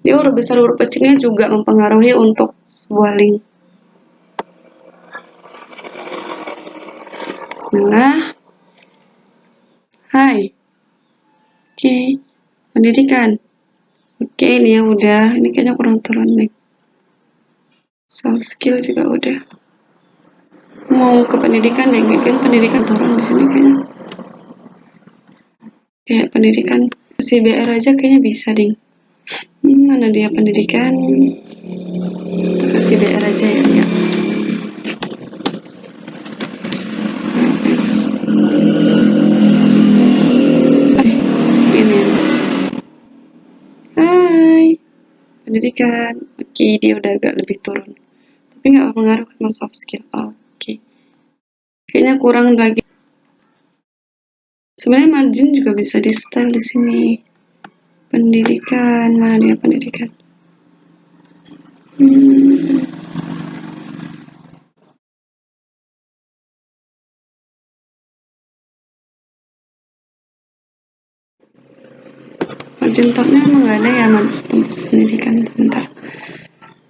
Dia huruf besar huruf kecilnya juga mempengaruhi untuk sebuah link. Bismillah. Hai. Oke. Pendidikan. Oke, ini ya udah. Ini kayaknya kurang turun nih. soft skill juga udah. Mau ke pendidikan deh, mungkin pendidikan turun di sini kayaknya. Kayak pendidikan CBR aja kayaknya bisa ding. Mana dia pendidikan? Kita kasih BR aja ya dia. Yes. Ini. Hai. Pendidikan. Oke, dia udah agak lebih turun. Tapi nggak pengaruh sama soft skill. Oke. Kayaknya kurang lagi. Sebenarnya margin juga bisa di style di sini. Pendidikan, mana dia pendidikan? Margin topnya emang nggak ada ya margin box pendidikan. Bentar.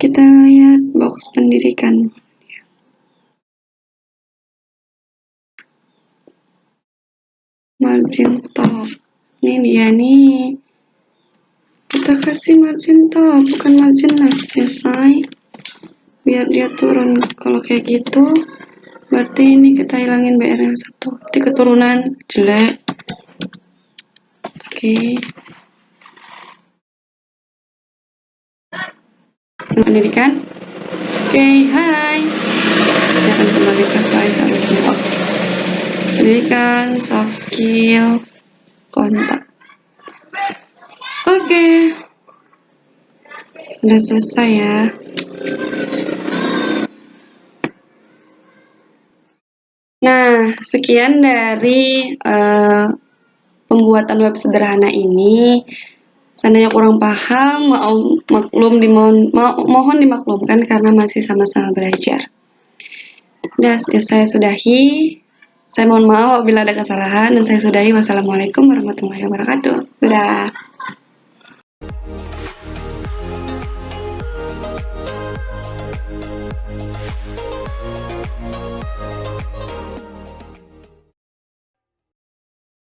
Kita lihat box pendidikan. Margin top. Ini dia nih. Kita kasih margin top, bukan margin left ya say. Biar dia turun. Kalau kayak gitu, berarti ini kita hilangin BR yang satu. Berarti keturunan jelek. Oke. Pendidikan. Oke, hai. Dia akan kembali ke file harusnya. Pendidikan, soft skill, kontak. Oke. Sudah selesai ya. Nah, sekian dari pembuatan web sederhana ini. Seandainya kurang paham, mohon dimaklumkan karena masih sama-sama belajar. Dan saya sudahi. Saya mohon maaf apabila ada kesalahan dan saya sudahi. Wassalamualaikum warahmatullahi wabarakatuh. Dadah.